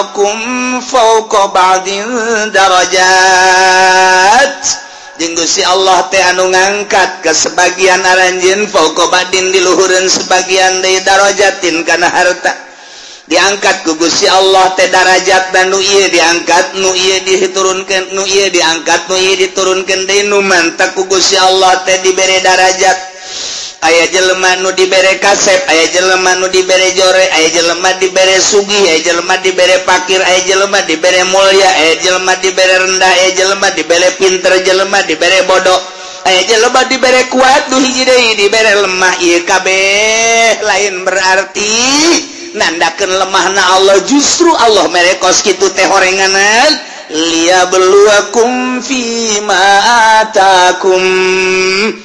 ba'dakum fawqa ba'din darajat. Jeung Gusti Allah teh anu ngangkat ke sebagian aranjeun fawqa ba'din di luhureun sebagian deui darajatin kana harta. Diangkat ku Gusti Allah teh darajat dan nu ieu diangkat, nu ieu diturunkeun, nu ieu diangkat, nu ieu diturunkeun deui nu mantap ku Gusti Allah teh dibere darajat. Aya jelema nu dibere kasep, aya jelema nu dibere jore, aya jelema dibere sugih, aya jelema dibere fakir, aya jelema dibere mulya, aya jelema dibere rendah, aya jelema dibere pinter, jelema dibere bodoh, aya jelema dibere kuat, nu hiji deui dibere lemah. Ieu kabeh lain berarti nandakeun lemahna Allah. Justru Allah mere kos kitu teh horenganan liyabluwakum fima atakum.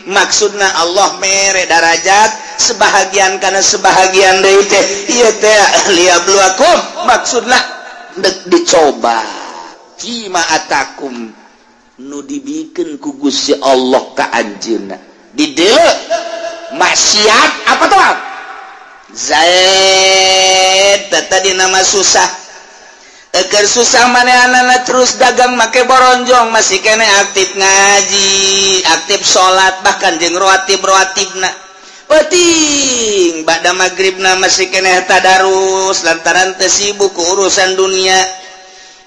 Maksudna Allah mere darajat sebahagian kana sebahagian deui teh ieu teh liyabluwakum, maksudna dek dicoba fima atakum nu dibikeun ku Gusti Allah ka anjeunna. Di dieu maksiat apa tuh? Zaid tadi nama susah. Agar susah manehanana terus dagang make boronjong, masih kene aktif ngaji, aktif sholat, bahkan jeung roatib-roatibna penting. Bada maghribna masih kene tadarus lantaran teu sibuk ku urusan dunia.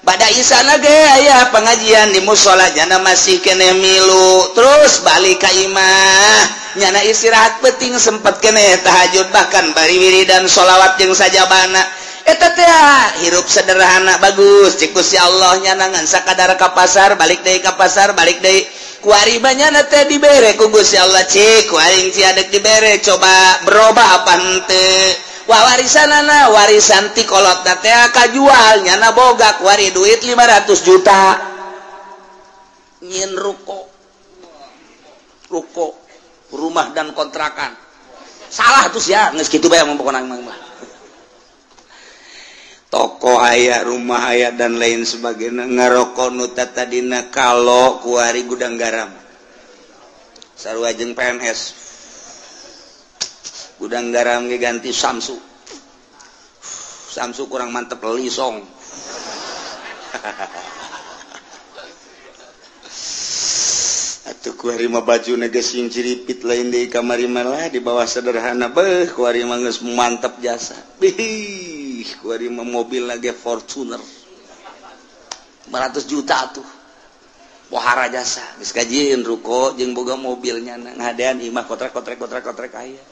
Bada isana ge aya pengajian di mushola jana masih kene milu, terus balik ka imah nyana istirahat penting, sempat kene tahajud, bahkan bari wiridan sholawat jeung sajabana. Eta teh hirup sederhana bagus cik Gusti Allah. Nyanangan sakadar ka pasar balik deui ka pasar balik deui kuari banyana teh dibere ku Gusti Allah. Cik kuaring ciadek dibere, coba berubah apa henteu. Warisanana warisan ti kolotna teh kajual nyana boga kuari duit 500 juta nyin ruko rumah dan kontrakan. Salah tuh ya geus kitu bae pokona mah. Toko aya, rumah aya dan lain sebagainya, ngaroko nu tadina kalau kuari gudang garam sarua jeung PNS. Gudang garam ge ganti Samsu kurang mantep lisong. Atuh kuari mah bajuna geus sing ciripit lain deui kamari mah di bawah sederhana beuh kuari mah geus mantep jasa. Kuari mah mobil lagi Fortuner 500 juta tuh pohara jasa geus kajieun ruko jeung boga mobilnya ngadean imah kotrek aya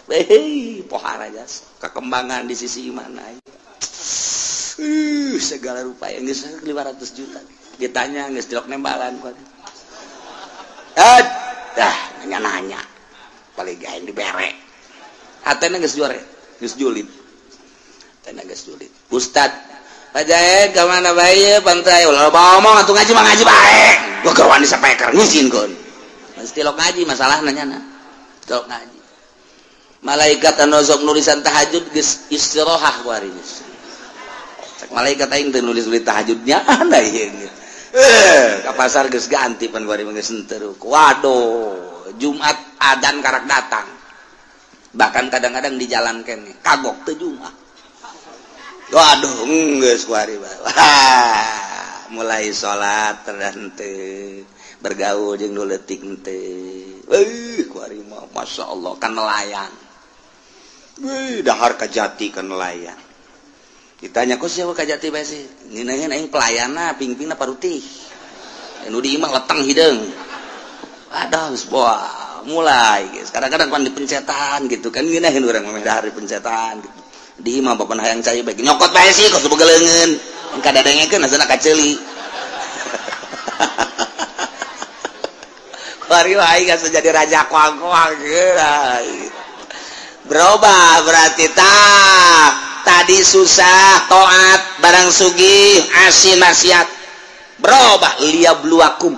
pohara jasa kakembangan di sisi imana aya segala rupa yang geus 500 juta ditanya geus dilok nembalan kuari nanya paling gaen dibere hatena geus juare geus julid. Ustad Pajae kemana bae pantai ulah ngomong atuh ngaji mah ngaji bae gua kawan disampaikan ngizin kon mesti lo ngaji masalah nanya lo ngaji malaikat anu sok nulisan tahajud geus istirahah kuari geus cek malaikat aing teu nulis tahajudnya anda ieu ka pasar geus ganti pan kuari geus henteu waduh Jumat adzan karak datang bahkan kadang-kadang di jalan kene kagok teu Jumat. Waduh, geus kuari mulai salat teu bergaul jeung nu leutik teu. Kuari mah masyaallah kan nelayan. Dahar ka Jati kan nelayan. Ditanya ku siapa ka Jati bae sih? Ngeunaheun aing pelayana pingpingna parutih. Nu di imah leteng hideung. Aduh, geus boa mulai geus. Kadang-kadang pan dipencetan gitu kan ngeunaheun urang mah dahar dipencetan gitu. Di imah bapak hayang cai baik nyokot bae sih kos begeleungeun engka dadengekeun asana kaceuli kuari wae geus jadi raja kuang-kuang berubah berarti tadi susah taat barang sugih asin maksiat berubah liyabluwakum.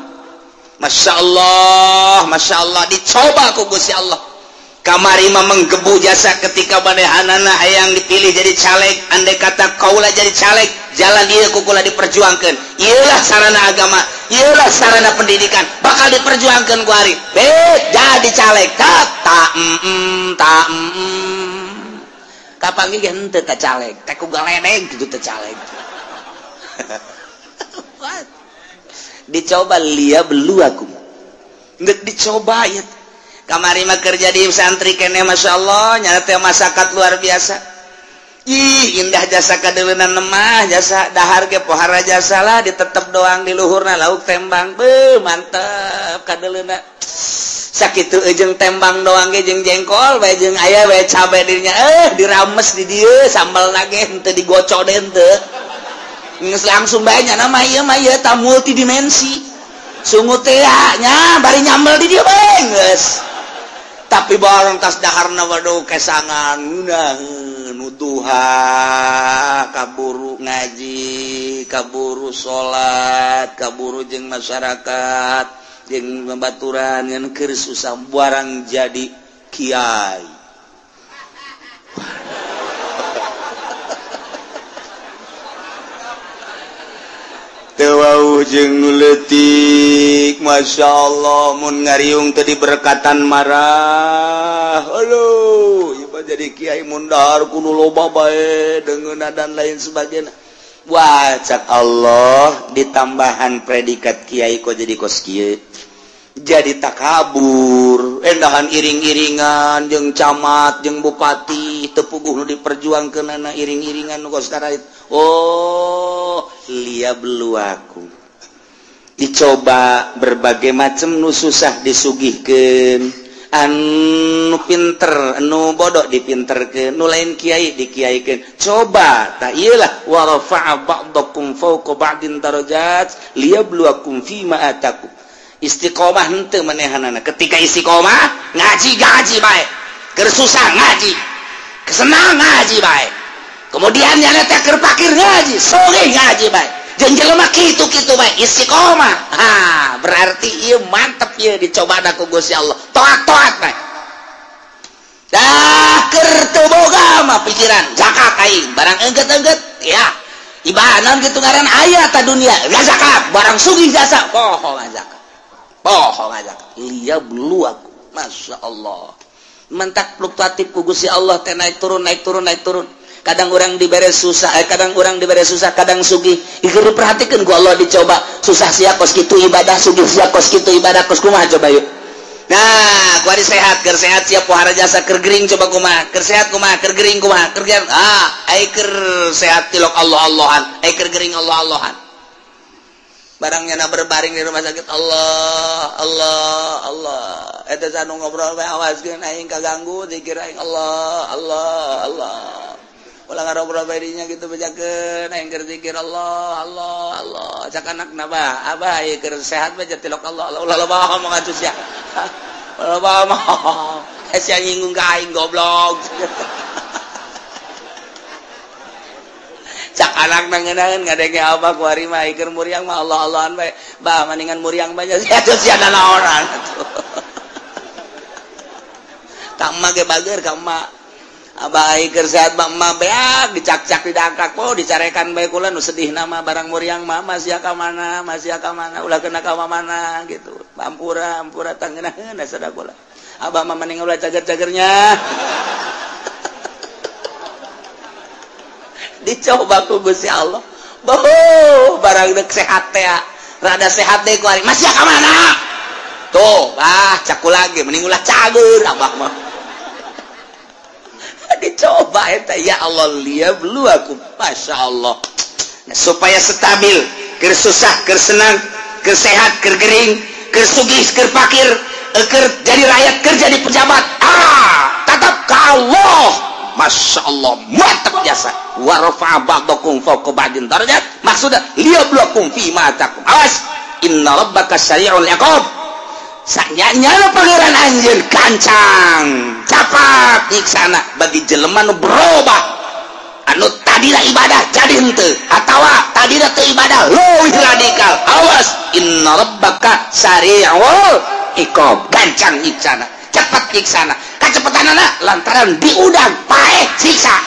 Masya Allah dicoba ku Gusti Allah. Kamari mah menggebu jasa ketika manehanana hayang dipilih jadi caleg, andai kata kaulah jadi caleg, jalan ieu kukula diperjuangkeun. Ieulah sarana agama, ieulah sarana pendidikan, bakal diperjuangkeun ku ari. Jadi caleg, kapan ge henteu ka caleg, teh ku galedeg kitu teh caleg. dicoba liya beluakum nggak dicoba ya kamari mah kerja di santri kene Masya Allah nyata teh masyarakat luar biasa. Ih indah jasa kadeuleuna mah jasa dahar ge pohara jasa lah ditetep doang di luhurna lauk tembang beuh mantep kadeuleuna sakitu jeung tembang doang ge jeung jengkol bae jeung aya bae cabe dirinya dirames di dieu sambelna ge henteu digocode teu geus langsung bae nya mah ieu mah ieu ta multidimensi sungut teh nya bari nyambel di dieu bae geus tapi bareng tas daharna waduh kesangan nuduha kaburu ngaji kaburu salat kaburu jeung masyarakat jeung babaturan ngan keur susah barang jadi kiai teu jeung nu leutik Masya Allah mun ngariung teu diberkatan marah aduh ieu jadi kiai mun dahar kudu loba bae deungeunna dan lain sebagainya wah cak Allah ditambahan predikat kiai kok jadi kos kieu jadi takabur endahan iring-iringan jeung camat jeung bupati teu puguh nu diperjuangkeunana iring-iringan nu kos karait oh liya beluaku dicoba berbagai macam nu susah disugihkeun anu pinter anu bodoh dipinterkeun nu lain kiai dikiaikeun coba ta ieulah wa rafa'a ba'dakum fawqa ba'din darajat liyabluwakum fima atakum istiqomah henteu manehanana ketika istiqomah ngaji bae keur susah ngaji kesenang ngaji bae kemudian nyana teh keur pakir ngaji sore ngaji bae jeung jelema kitu-kitu bae istiqomah berarti ieu mantep ieu dicoba da ku Gusti Allah toat-toat bae dah keur teu boga mah pikiran zakat aing barang engget-engget ya ibadah kitu ngaran aya ta dunia ya zakat barang sugih jasa poho zakat liya beluaku Masya Allah mentak fluktuatif ku Gusti Allah teh naik turun kadang orang dibere susah kadang sugih ikut diperhatikan ku Allah dicoba susah sia kos kitu ibadah sugih sia kos kitu ibadah kos kumaha coba yuk nah kuari sehat keur sehat sia pohara jasa keur gering coba kumaha keur sehat kumaha keur gering kumaha keur ai keur sehat tilok Allah-Allahan ai keur gering Allah-Allahan barangnya na berbaring di rumah sakit Allah eta sanu ngobrol bae awaskeun aing kaganggu zikir aing Allah ulah ngarobrol bae dinya kitu bejakeun aing keur zikir Allah cak anakna bah abah ieu keur sehat bae tilok Allah ulah loba ngomong atuh sia loba mah sia nyinggung ka aing goblok cak anak nangeunaan ngadenge apa kuari mah keur muriang mah Allah-Allahan bae bah maningan muriang banyak atuh sia naonan kamma ge bager kamma abah keur sehat mah beak dicak-cak didangkak po dicarekan bae kula nu sedihna mah barang muriang mah masih ka mana ulah kena ka mana gitu ampura tangeunaheun sada kula abah mah maning ulah cager-cagernya dicoba ku Gusti Allah barang dek sehat teh rada sehat deui kuari masih ka mana tuh cak lagi mending ulah cager abah mah dicoba eta ya Allah liya beluakum Masya Allah supaya stabil keur susah keur senang keur sehat keur gering keur sugih keur pakir keur jadi rakyat keur jadi pejabat tetap ka Allah Masya Allah mantap jasa wa rafa'a ba'dakum fawqa ba'din darajat maksudna liyabluwakum fi ma atakum awas inna rabbaka sari'ul iqab sanyanya pangeran anjeun kancang capat nyiksana bagi jelema nu berubah anu tadina ibadah jadi henteu atawa tadina teu ibadah leuwih radikal awas inna rabbaka sari'ul iqab kancang nyiksana cepat nyiksana kacepetanana lantaran diudang paeh siksa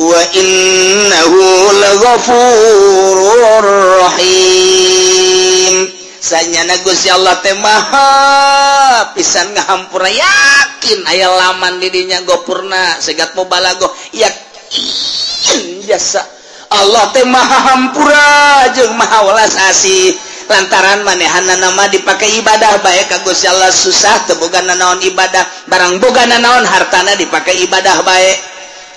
wa innahu laghafurur rahim sanyana Gusti Allah teh maha pisan ngahampura yakin aya laman di dinya gopurna segat mo balago yakin jasa Allah teh maha hampura jeung maha welas asih lantaran manehanna nama dipakai ibadah bae ka Gusti Allah susah teu boga nanaon ibadah barang boga nanaon hartana dipakai ibadah bae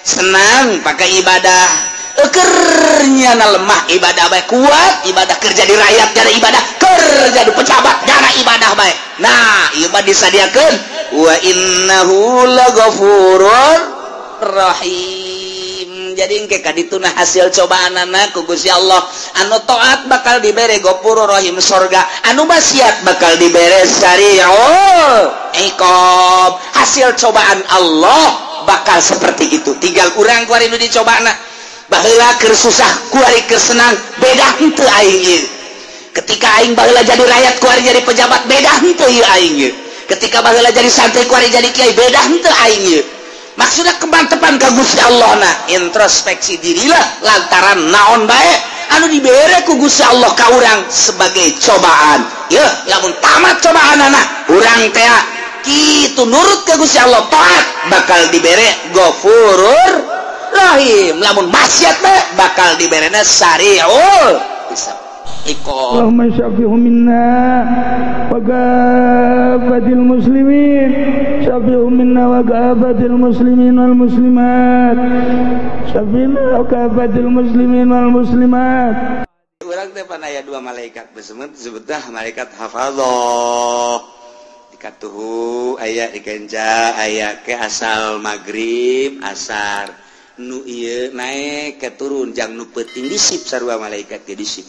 senang pakai ibadah ekernya na lemah ibadah bae kuat ibadah kerja di rakyat jadi ibadah kerja di pejabat jadi ibadah bae nah ibadah disadiakeun wa innahu laghafurur rahim jadi engke kadituna hasil cobaanana ku Gusti Allah anu taat bakal dibere ghafurur rahim surga anu maksiat bakal dibere sari'ul iqab hasil cobaan Allah bakal seperti itu tinggal urang kuari nu dicobana baheula keur susah kuari keur senang beda henteu aing ieu ketika aing baheula jadi rakyat kuari jadi pejabat beda henteu ieu aing ieu ketika baheula jadi santri kuari jadi kiai beda henteu aing ieu maksudna kemantepan ka Gusti Allah na introspeksi dirilah lantaran naon bae anu dibere ku Gusti Allah ka urang sebagai cobaan yeuh lamun tamat cobaanana urang teh kitu nurut ke Gusti Allah taat bakal dibere ghafurur rahim lamun maksiat teh bakal diberena sari'ul iqab Allahumma syafi'hu minna wa ghafatil muslimin syafi'hu minna wa ghafatil muslimin wal muslimat syafi'na wa ghafatil muslimin wal muslimat urang teh pan aya dua malaikat disebutna malaikat hafadzah dikatuhu aya dikenca aya ke asal maghrib asar nu ieu naik ke turun jang nu peuting disip sarua malaikat ge disip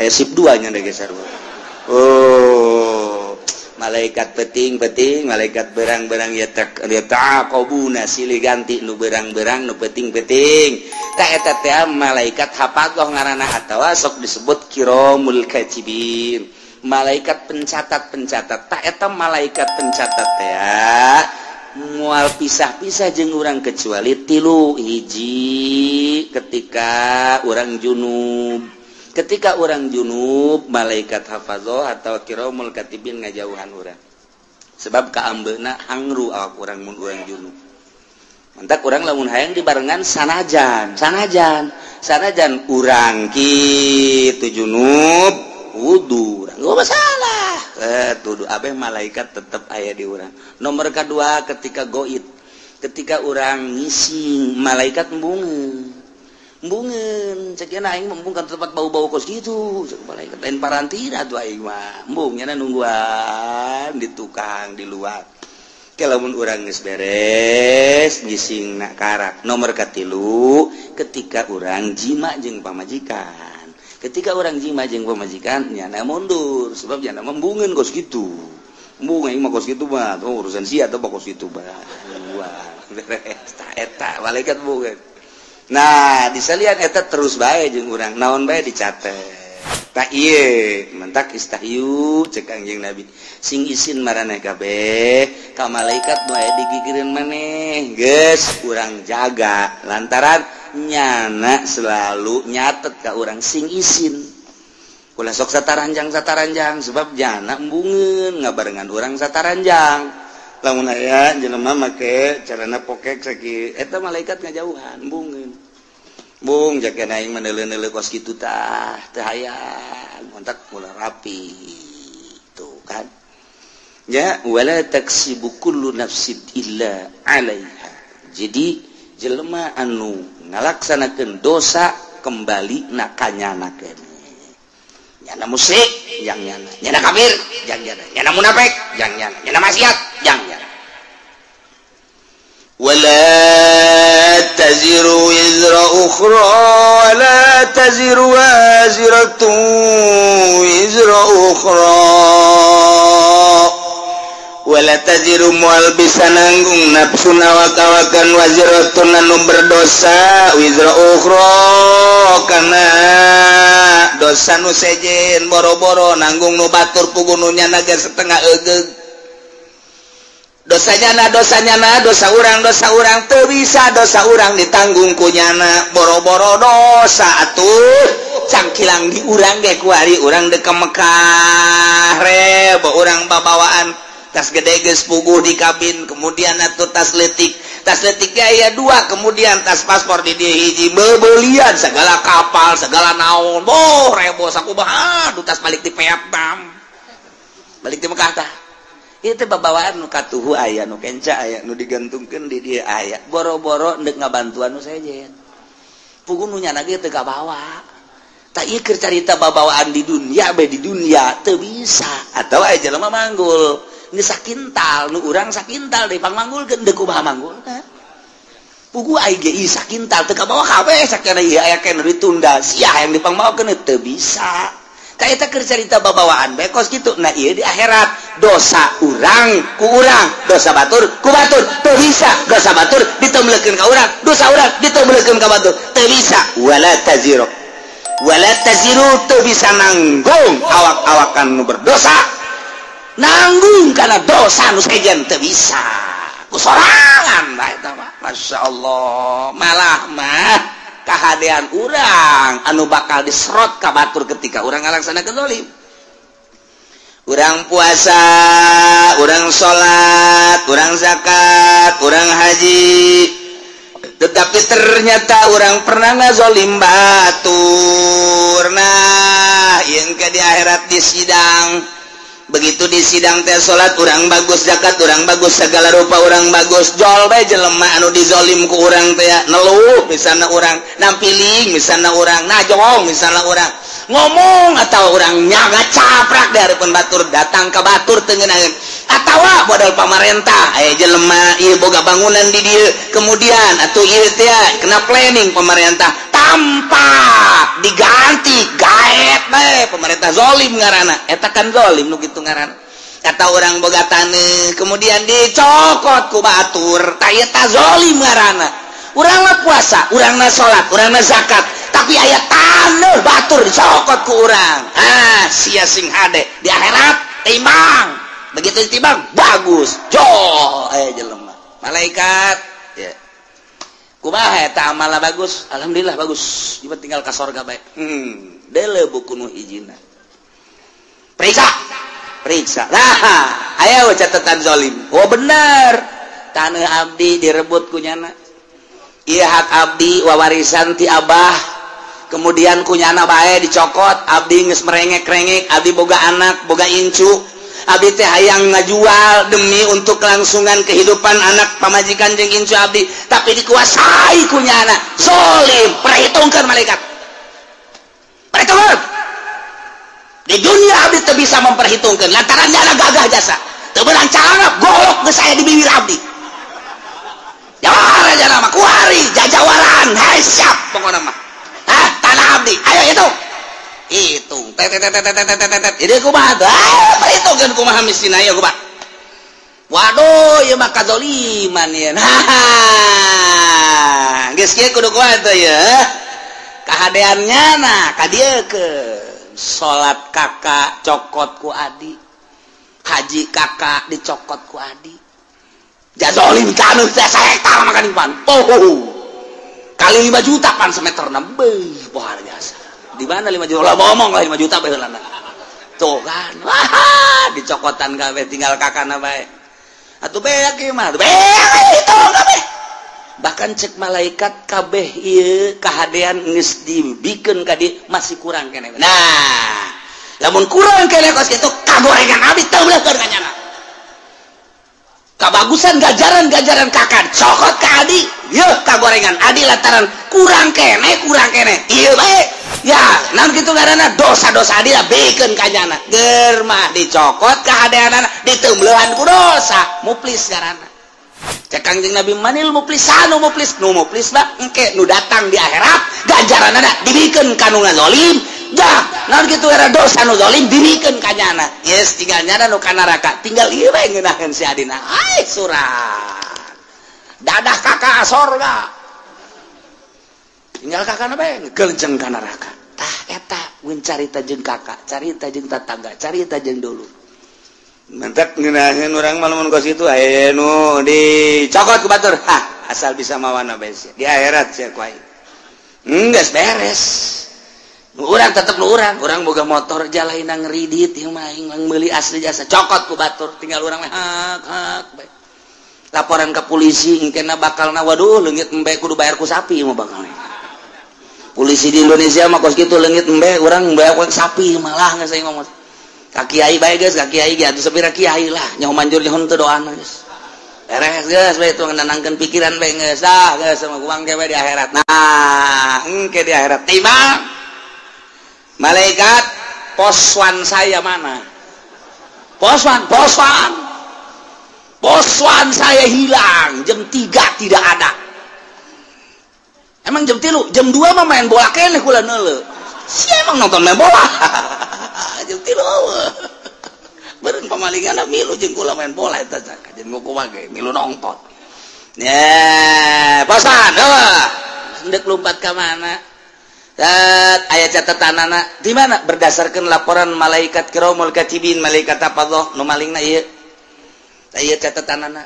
aya sip 2 nya ge sarua oh malaikat peuting malaikat berang-berang ya taqabuna silih ganti nu berang-berang nu peuting tah eta teh malaikat hafadzah ngaranna atawa sok disebut kiramul katibin malaikat pencatat tak eta malaikat pencatat ya mual pisah-pisah jeung urang kecuali tilu hiji ketika urang junub malaikat hafadzah atau kiramul katibin ngajauhan urang sebab kaambeuna hangru awak urang mun urang junub mantak urang lamun hayang dibarengan sanajan urang kitu junub wudu nggak masalah tuduh abeh malaikat tetap aya di urang nomor kedua ketika goit ketika urang ngising malaikat embungeun ceuk aing embung ka tempat bau-bau kos gitu ceuk malaikat lain parantina tuh aing mah embung nya nungguan di tukang di luar ke lamun urang geus beres ngising na karak nomor katilu ketika urang jima jeung pamajikan ketika orang jima jeung pamajikan nyana mundur sebab nyana membungeun kos kitu embung aing mah kos kitu mah urusan sia teh kos kitu mah wah beres tah eta malaikat bungeun nah disalian eta terus bae jeung urang naon bae dicatet tah ieu mentak istahyu ceuk Kangjeng Nabi sing isin maraneh kabeh ka malaikat bae digigireun maneh geus urang jaga lantaran nyana selalu nyatet ka urang sing isin ulah sok sataranjang sebab nyana embungeun ngabarengan urang sataranjang lamun aya jelema make carana pokek saki eta malaikat ngajauhan embungeun bung jakeun aing meneuleuh-neuleuh kos kitu tah teu hayang kontak ulah rapi tuh kan ya wala taksibu kullu nafsin illa 'alaiha jadi jelema anu ngalaksanakeun dosa kembali nakanyanakeun nyana musyrik yang nyana kafir yang nyana munafik yang nyana maksiat yang nyana wala taziru wizra ukhra wala taziru waziratu wizra ukhra wala taziru mual bisa nanggung nafsu nawakawakan waziratun anu berdosa wizra ukhra kana dosa nu sejen boro-boro nanggung nu batur pugununya naga setengah eugeg dosanya dosa urang teu bisa dosa urang ditanggung ku nyana boro-boro dosa atuh cangkilang di urang ge kuari urang dek Mekah rebo urang babawaan tas gede geus puguh di kabin kemudian atuh tas leutik tas detiknya aya 2 kemudian tas paspor di dia hiji bebelian segala kapal segala naon rebo sakumaha tas balik di Vietnam balik di Mekah tah itu babawaan nu katuhu aya nu kenca aya nu digantungkeun di dia aya boro-boro ndek ngabantuan nu sejen puguh nu nyana ge teu kabawa tak ieu keur carita babawaan di dunia di dunia teu bisa atau aya jelema manggul ini sakintal nu urang sakintal deui pangmanggulkeun deuk kumaha manggulna puguh aya ge ieu sakintal teu kabawa kabeh sakana ieu aya kene ditunda sia yang dipangmaokeun teu bisa ta eta keur carita babawaan bae kos kitu nah ieu di akhirat dosa urang ku urang dosa batur ku batur teu bisa dosa batur ditembleukeun ka urang dosa urang ditembleukeun ka batur teu bisa wala taziru teu bisa nanggung awak-awakan nu berdosa nanggung karena dosa nu sejen teu bisa kusorangan bae eta mah masyaallah malah mah kahadean urang anu bakal diserot ka batur ketika urang ngalaksanakeun zalim urang puasa urang salat urang zakat urang haji tetapi ternyata urang pernah ngazolim batur nah yang ke di akhirat di sidang begitu di sidang teh salat urang bagus zakat urang bagus segala rupa urang bagus jol bae jelema anu dizolim ku urang teh neluh misalna urang nampiling misalna urang najong misalna urang ngomong atau orang nyaga caprak dari pun batur datang ke batur teu ngeunaheun atawa modal pamarentah jelema ieu boga bangunan di dieu kemudian atuh ieu teh kena planning pemerintah tanpa diganti gaet bae pemerintah zalim ngaranna eta kan zalim nu kitu ngaranna kata orang boga taneuh kemudian dicokot ku batur tah eta zalim ngaranna urang mah puasa urang na salat urang na zakat tapi aya taneuh batur dicokot ku urang sia sing hade di akhirat timbang begitu ditimbang bagus joh aya jelema malaikat ya kumaha eta amalna bagus alhamdulillah bagus ieu tinggal ka sorga bae deuleu buku nu hijina periksa nah aya catatan zalim oh bener taneuh abdi direbut ku nyana ieu hak abdi wawarisan ti abah kemudian kunyana bae dicokot abdi geus merengek-rengek abdi boga anak boga incu abdi teh hayang ngajual demi untuk kelangsungan kehidupan anak pamajikan jeung incu abdi tapi dikuasai kunyana zalim perhitungkeun malaikat perhitungkeun di dunia abdi teu bisa memperhitungkeun lantaran nyana gagah jasa teu beunang carana golok geus aya di bibir abdi jawara jana mah kuari jajawaran hai siap pokona mah tanah abdi ayo hitung jadi kumaha perhitungkeun kumaha miskin ayo kumaha waduh ieu mah kadzaliman ieu nah geus kieu kudu kumaha teh ya kahadeannya nah ka dieu keun salat kakak cokot ku adi haji kakak dicokot ku adi jazolim kanu teh 1 hektar makan iman kali 5 juta pan semeter beuh pohar jasa di mana 5 juta lah ngomong lah 5 juta baheulana tuh kan wah dicokotan kabeh tinggal kakana bae atuh beak ieu mah beak itu kabeh bahkan cek malaikat kabeh ieu kahadean geus dibikeun ka dieu masih kurang keneh nah lamun kurang keneh kos kitu kagorengan abdi teu beuleukeun ka nyana kabagusan gajaran kakak cokot ke adi yeuh kagorengan adi lantaran kurang kene ieu bae ya naon kitu ngaranna dosa-dosa adi bikeun ka nyana geur mah dicokot kahadeanana diteumbeuhan ku dosa muflis ngaranna cek Kangjeng Nabi manil muflis nu muflis mah engke nu datang di akhirat gajaranana dibikeun ka nu ngazolim jah naon kitu era dosa nu zalim dibikeun ka nyana yes tinggal nyana nu ka neraka tinggal ieu bae ngeunaheun si adina ai surat dadah kakak sorga tinggal kakana bae ngeukeun ka neraka tah eta mun carita jeung kakak carita jeung tetangga carita jeung dulu mantap ngeunaheun urang mah lamun kos kitu aya nu dicokot ku batur asal bisa mawana bae di akhirat sia ku aing geus beres urang tetep nu urang boga motor jalaina ngeridit ieu mah aing meuli asli jasa cokot ku batur tinggal urang mah hak bae laporan ke polisi engkena bakalna waduh leungit embe kudu bayar ku sapi mah bakalna. Polisi di Indonesia mah kos kitu leungit embe urang bayar ku sapi malah geus aing ngomong. Ka kiai bae geus ka kiai ge atuh sepira kiai lah nyaho manjur nyaho teu doana geus. Beres geus bae tuh nenangkeun pikiran bae geus dah geus sama kuang ge di akhirat. Nah, engke di akhirat timbang malaikat poswan saya mana? Poswan saya hilang jam 3 tidak ada. Emang jam 3, jam 2 mah main bola keneh kula neuleuh. Si emang nonton main bola. Jam 3. Beureun pamalingana milu jeung kula main bola eta cak. Jeung kumaha ge milu nonton. Ya, poswan hendak lompat ka mana? Ayat catatanana di mana berdasarkan laporan malaikat kiramul katibin malaikat hafadzah nu malingna ieu. Ayat catatanana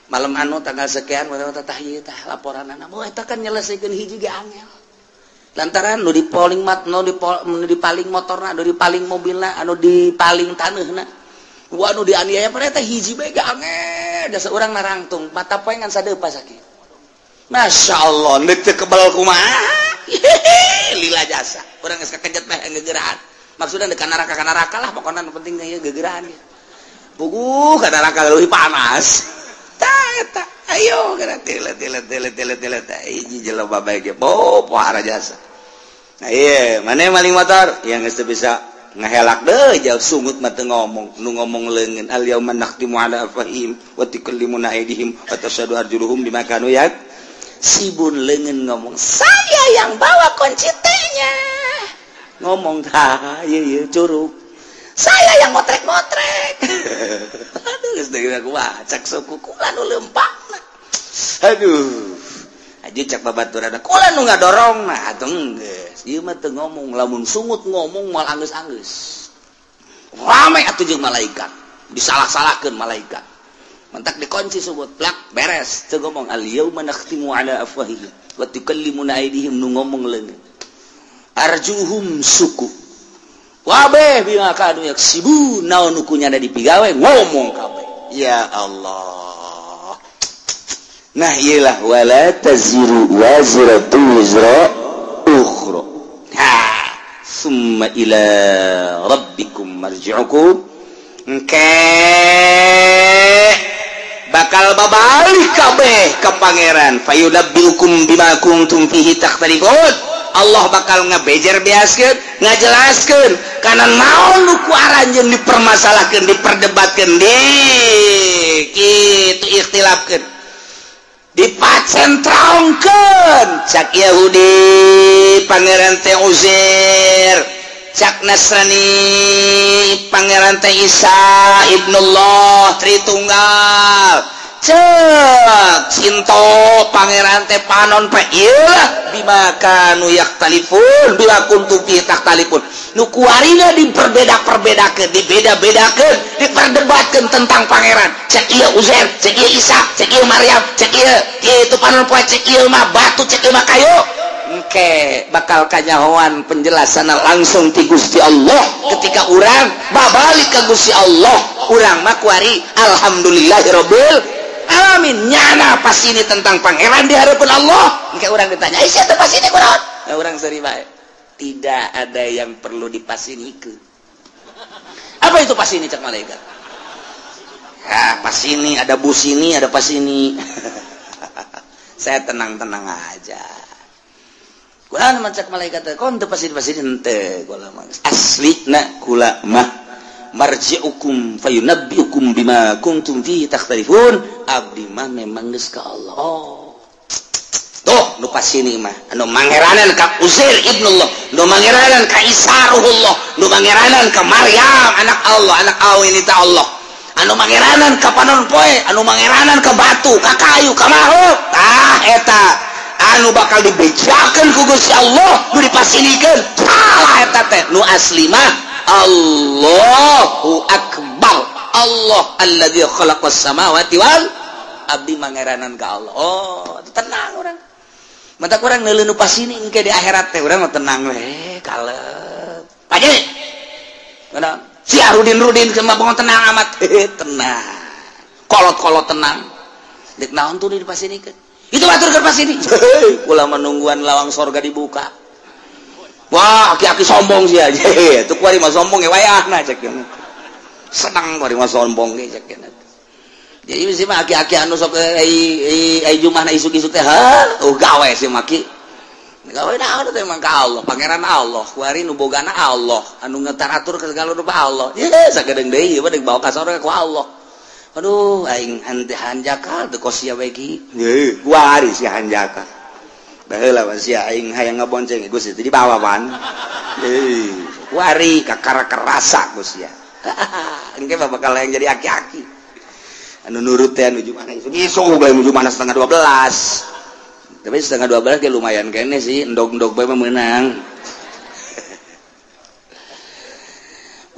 malam anu tanggal sekian tah ieu tah laporanana. Moh eta kan nyelesaikeun hiji ge angel. Lantaran nu dipaling nu dipaling motorna, nu dipaling mobilna, anu dipaling taneuhna. Wa anu dianiaya pare teh hiji bae ge angel. Da saurang narangtung mata poe ngan sadeupa sakitu. Masyaallah neuk teu kebal kumaha. Lila jasa orang geus kakejet mah gegeraan maksudna deuk ka neraka lah pokona nu penting ieu gegeraan ya puguh ka neraka leuwih panas tah eta ayo geura tilet hiji jelema bae ge pohara jasa nah ieu mane maling motor yang geus teu bisa ngahelak deui jauh sungut mah teu ngomong nu ngomong leungeun al yauma nakhtimu ala afahim wa tukallimuna aydihim wa tashhadu arjuluhum bima kanu sibun leungeun ngomong saya yang bawa kunci T-nya ngomong tah ieu curug saya yang motrek-motrek aduh geus deui aku cak suku kula nu leumpakna aduh aja cak babaturan kula nu ngadorongna atuh geus ieu mah teu ngomong lamun sungut ngomong moal anggeus-anggeus rame atuh jeung malaikat disalah-salahkeun malaikat mentak dikunci subut plak beres teu ngomong al yauma nakhtimu ala afwahihim wa tukallimuna aydihim nu ngomong leungeun arjuhum suku wa beh bima kanu yaksibu naon nu kunyana dipigawe ngomong kabeh ya Allah. Nah iyalah wala taziru waziratu wizra ukhra summa ila rabbikum marji'ukum bakal babalik kabeh ke pangeran fayunabbiukum bima kuntum fihi takhtalifun. Allah bakal ngabejer beaskeun ngajelaskeun kana naon nu ku aranjeun dipermasalahkeun diperdebatkeun kitu ikhtilafkeun dipacentraungkeun cak Yahudi pangeran teh Uzair cak Nasrani pangeran teh Isa ibnullah Tritunggal cek Sinto pangeran teh panon pe ieulah bima kanu yaktalifun bila kuntum fi taktalifun nu kuarina diperbeda-perbedakeun dibeda-bedakeun diperdebatkeun tentang pangeran cek ieu Uzair cek ieu Isa cek ieu Maryam cek ieu kitu panon poe cek ieu mah batu cek ieu mah kayu engke bakal kanyahoan penjelasan langsung ti Gusti Allah ketika urang babalik ka Gusti Allah urang mah kuari alhamdulillahirabbil alamin nyana pas ini tentang pangeran di hadapan Allah engke urang ditanya siapa pas ini kunaon urang seri bae tidak ada yang perlu dipasinikeun apa itu pas ini cak malaikat pas ini ada bus ini ada pas ini saya tenang-tenang aja kula mah cak malaikat kon teu pasin henteu kula mah aslina kula mah marji'ukum fayunabbiukum bima kuntum fihi takhtalifun abdi mah memang geus ka Allah tuh nu pasini mah anu mangeranan ka Uzair ibnullah nu mangeranan ka Isa ruhullah nu mangeranan ka Maryam anak Allah anak awin ta Allah anu mangeranan ka panon poe anu mangeranan ka batu ka kayu ka makhluk tah eta anu bakal dibejakeun ku Gusti Allah nu dipasinikeun tah eta teh nu asli mah Allahu akbar Allah alladzi khalaqas samawati wal abdi mangeranan ka Allah oh tenang urang mata urang neuleuh nu pasini engke di akhirat teh urang mah tenang we kalem paje si Rudin sama bangun tenang amat tenang kolot tenang dek naon tuh di pasirikeun itu batur keur pasini ulah menungguan lawang sorga dibuka wah aki-aki sombong sih aja tuh kuari mah sombong ya wayahna cek senang kuari mah sombong ge cek jadi sih mah aki-aki anu sok ai jumahna isuk-isuk teh gawe sih maki gawe naon teh mah ka Allah pangeran Allah kuari nu bogana Allah anu ngetaratur ka segala rupa Allah ye sagedeung deui ieu mah deuk bawa ka sorga ku Allah aduh aing hanjaka teu kosia we ki ye kuari si hanjaka baheula mah sia aing hayang ngabonceng Gusti teu dibawa pan kuari kakara kerasa Gusti ya engke mah bakal yang jadi aki-aki anu nurut teh anu jumana isuk bae menuju mana 11:30 tapi 11:30 kayak lumayan kene sih endog-endog bae menang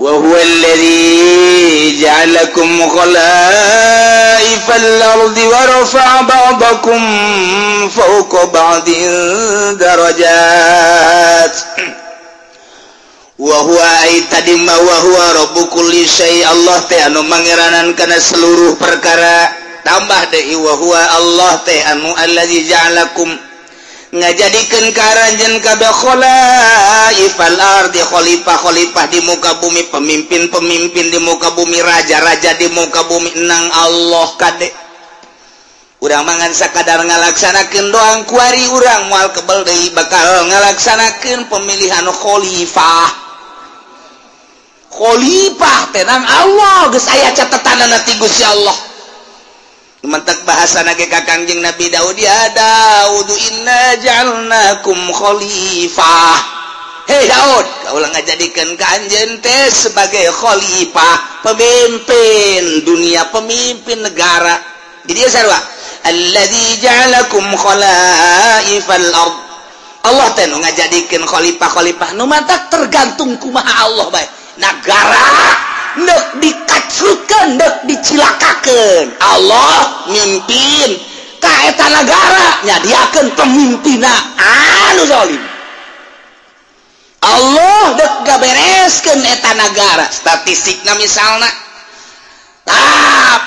wa huwa alladzi ja'alakum khalaifal ardi wa rafa'a ba'dakum fawqa ba'din darajat wa huwa aitadimma wa huwa rabbu kulli syai Allah teh anu mangeranan kana seluruh perkara tambah deui wa huwa Allah teh anu allazi ja'alakum ngajadikeun karanjeun kabeh khalaifal ardi khalifah di muka bumi pemimpin di muka bumi raja di muka bumi nang Allah kade urang mangan sakadar ngalaksanakeun doang kuari urang moal kebel deui bakal ngalaksanakeun pemilihan khalifah teh nang Allah geus aya catatanana ti Gusti Allah mentek bahasa nage Kangjeng Nabi Daud ya Daud inna ja'alnakum khalifah hei Daud kaulah ngajadikeun ka anjeun teh sebagai khalifah pemimpin dunia pemimpin negara jadi sarua alladzi ja'alakum khalaifal ard Allah teh nu ngajadikeun khalifah nu mantak tergantung kumaha Allah bae negara nek dikacrutkeun nek dicilakakeun Allah mimpin ka eta nagara nyadiakeun pemimpinna anu zalim Allah nek gabereskeun eta nagara statistikna misalna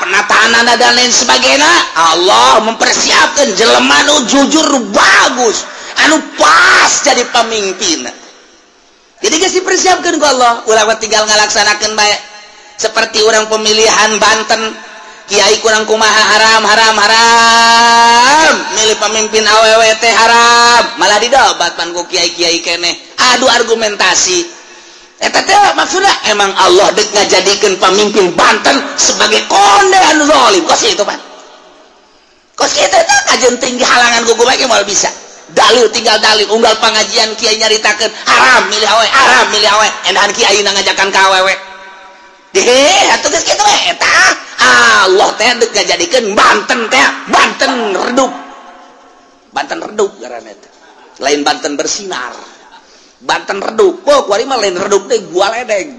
penataanana dan lain sebagainya Allah mempersiapkan jelema anu jujur bagus anu pas jadi pemimpin jadi geus dipersiapkeun ku Allah ulah tinggal ngalaksanakeun bae seperti orang pemilihan Banten kiai kurang kumaha haram milih pemimpin awewe teh haram malah didobat pan ku kiai-kiai keneh adu argumentasi eta teh maksudna emang Allah deuk ngajadikeun pemimpin Banten sebagai konde anu zalim kos itu pan kos kitu teh kajeun tinggi halangan gugu bae moal bisa dalil tinggal dalil unggal pangajian kiai nyaritakeun haram milih awewe endahan kiai ngajakan ka awewe deh atuh geus kitu we eta Allah teh deuk ngajadikeun Banten teh Banten redup ngaranna teh lain Banten bersinar Banten redup kuari mah lain redup deui gua ledeng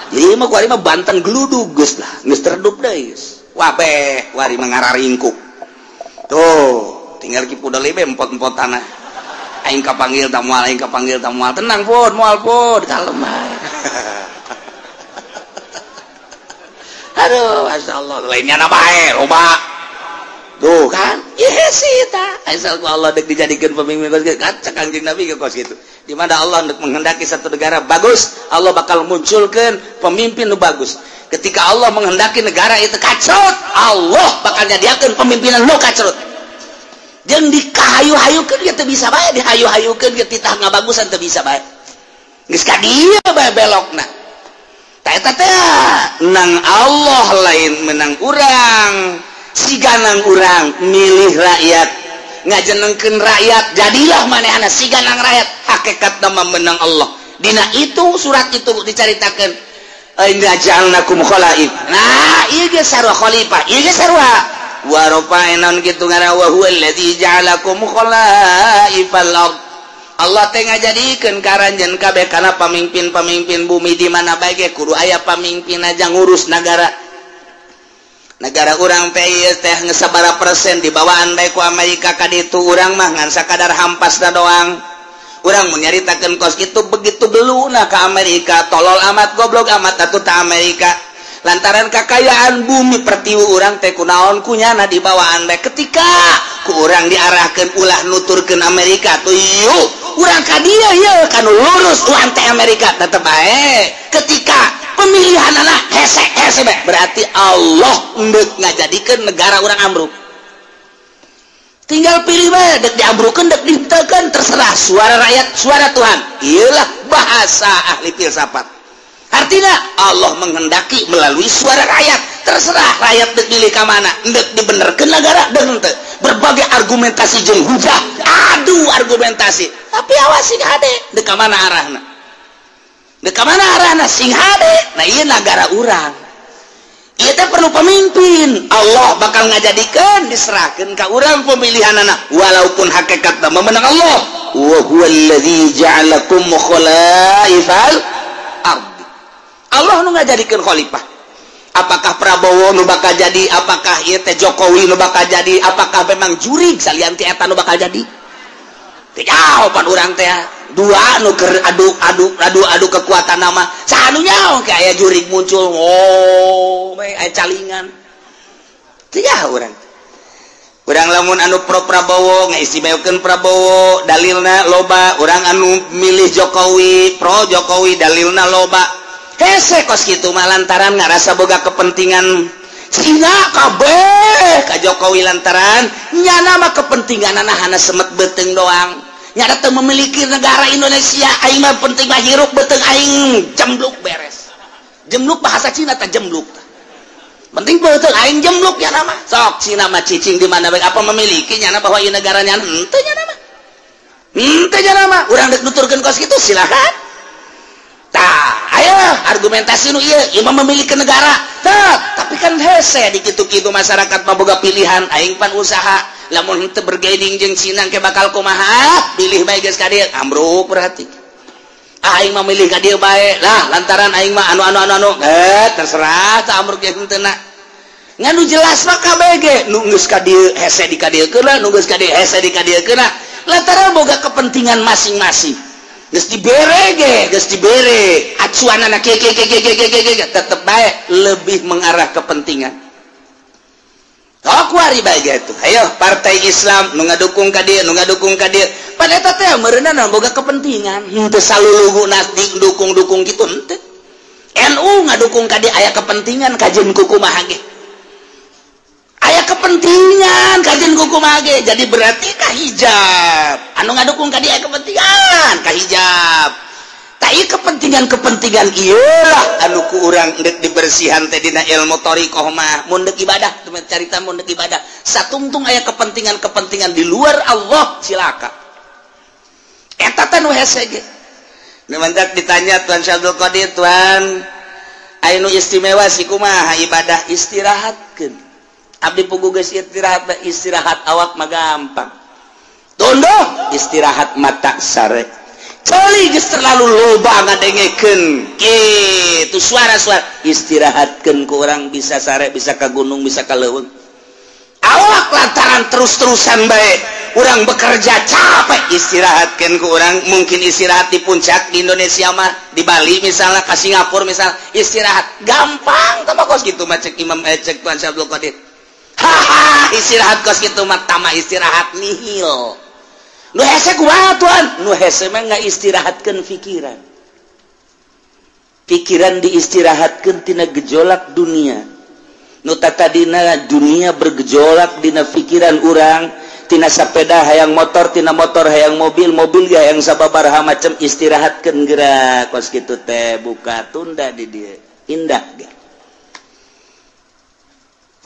jadi mah kuari mah Banten gludug geus lah geus redup deui wah beh kuari mah ngararingkuk tuh tinggal kipu deui be empot-empotana aing kapanggil tamual tenang pun moal pun kalem bae aduh masyaallah lainnya na bae loba tuh kan yes eta asal ku Allah deuk dijadikeun pemimpin kacak Kangjeng Nabi ke kos kitu di mana Allah hendak menghendaki satu negara bagus Allah bakal munculkeun pemimpin nu bagus ketika Allah menghendaki negara itu kacrut Allah bakal nyadiakeun pemimpinan nu kacrut jeung dikahayu-hayukeun ge teu bisa bae dihayu-hayukeun ge titah ngabagusan teu bisa bae geus ka dieu bae belokna eta teh nang Allah lain menang urang siganang urang milih rakyat ngajenengkeun rakyat jadilah manehna siganang rakyat hakikat nama menang Allah dina itu surat itu dicaritakeun inna ja'alnakum khalaif nah ieu ge sarua khalifah ieu ge sarua wa rafa'na kitu ngara wa huwa alladzi ja'alakum khalaifal ard Allah teh ngajadikeun karanjeun kabeh kana pamimpin-pamimpin bumi di mana bae ge kudu aya pamimpin aja ngurus negara urang teh teh geus sabaraha persen dibawaan bae ku Amerika ka ditu urang mah ngan sakadar hampasna doang urang mun nyaritakeun kos kitu begitu beluna ka Amerika tolol amat goblok amat atuh ta Amerika lantaran kekayaan bumi pertiwu urang teh kunaon kunyana di bawaan bae ketika ku urang diarahkeun ulah nuturkeun Amerika tuh yuk urang ka dieu yeuh kanu lurus tuan teh Amerika tetep bae ketika pemilihan anak hese bae berarti Allah endek ngajadikeun negara urang ambruk tinggal pilih bae dek diambrukeun dek dihenteukeun terserah suara rakyat suara Tuhan iyalah bahasa ahli filsafat. Artinya Allah menghendaki melalui suara rakyat terserah rakyat dek pilih ke mana dek dibenerkeun negara dek henteu berbagai argumentasi jeung hujah adu argumentasi tapi awas sing hade dek ka mana arahna dek ka mana arahna sing hade nah ieu negara urang ieu teh perlu pemimpin Allah bakal ngajadikeun diserahkeun ka urang pemilihanana walaupun hakikatna memenang Allah wa huwallazi ja'alakum khalaifal Allah nu ngajadikeun khalifah. Apakah Prabowo nu bakal jadi? Apakah ieu teh Jokowi nu bakal jadi? Apakah memang jurig salian ti eta nu bakal jadi? Teu jawaban urang teh dua nu keur adu kekuatan nama. Sanu nyaho ke aya jurig muncul. Oh, bae aya calingan. Teu jaho urang. Urang lamun anu pro Prabowo ngaistimewakeun Prabowo, dalilna loba. Urang anu milih Jokowi, pro Jokowi, dalilna loba. Hese kos gitu mah lantaran ngarasa boga kepentingan Cina kabeh ka Jokowi lantaran nyana mah kepentingan hana semet beteng doang nyana teu memiliki negara Indonesia aing mah penting mah hirup beteng aing jembluk beres jembluk bahasa Cina teh jembluk penting beteng aing jembluk nyana mah sok Cina mah cicing di mana bae apa memiliki nyana bahwa ieu negara nyana henteu nyana mah urang dek nuturkeun kos kitu silakan ayo argumentasi nu ieu mah memiliki negara tapi kan hese di kitu-kitu masyarakat mah boga pilihan aing pan usaha lamun henteu bergaining jeung Cina ke bakal kumaha pilih bae geus ka dieu ambruk berarti aing mah milih ka dieu bae lah lantaran aing mah anu terserah tah ambruk ge henteuna nganu jelas mah kabeh ge nu geus ka dieu hese di ka dieu keuna nu geus ka dieu hese di ka dieu keuna lantaran boga kepentingan masing-masing geus dibere acuanana ke tetep bae lebih mengarah kepentingan kuari bae gitu ayo partai Islam nu ngadukung ka dieu pan eta teh meureunana boga kepentingan henteu saluluguna dukung kitu henteu NU ngadukung ka dieu aya kepentingan kajen kukumaha ge aya kepentingan kajen kukumaha ge jadi berarti kahijab anu ngadukung ka dieu aya kepentingan kahijab tai kepentingan iyalah anu ku urang dek dibersihan teh dina ilmu thariqah mah mun dek ibadah carita mun dek ibadah satungtung aya kepentingan di luar Allah silaka eta teh nu hese ge nemandak ditanya Tuan Syabdul Qadir Tuan anu istimewa si kumaha ibadah istirahatkeun abdi pugu geus istirahat awak mah gampang tondo istirahat mata sare coli geus terlalu loba ngadengekeun kitu suara-suara istirahatkeun ku urang bisa sare bisa ka gunung bisa ka leuweung awak lantaran terus-terusan bae urang bekerja capek istirahatkeun ku urang mungkin istirahat di puncak di Indonesia mah di Bali misalnya ka Singapura misal istirahat gampang tah kos kitu mah cek Imam cek Tuan Syabdul Qadir istirahat kos kitu mah tama istirahat nihil nu hese kumaha Tuan nu hese mah ngaistirahatkeun pikiran diistirahatkeun tina gejolak dunia nu tadina dunia bergejolak dina pikiran urang tina sepeda hayang motor tina motor hayang mobil ge hayang sababaraha macam istirahatkeun geura kos kitu teh buka tunda di dieu indah ge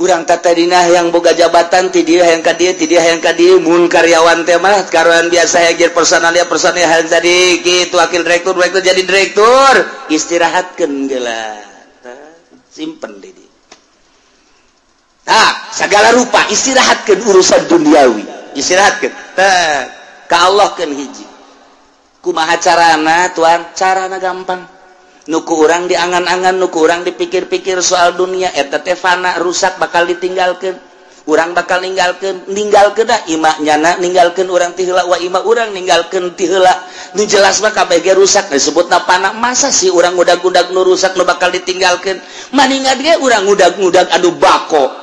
urang tatadina yang boga jabatan ti dieu hayang ka dieu mun karyawan teh mah karyawan biasa hayang personal hayang jadi kitu wakil direktur jadi direktur istirahatkeun geula simpen di dieu segala rupa istirahatkeun urusan duniawi istirahatkeun ka Allah keun hiji kumaha carana Tuan carana gampang nuku urang diangan-angan nuku urang dipikir-pikir soal dunia eta teh fana rusak bakal ditinggalkeun urang bakal ninggalkeun dah imahnyana ninggalkeun urang ti heula wa imah urang ninggalkeun ti heula nu jelas mah kabeh ge rusak disebutna panah masa sih urang udag-udag nu rusak nu bakal ditinggalkeun maningat ge urang udag-udag anu bako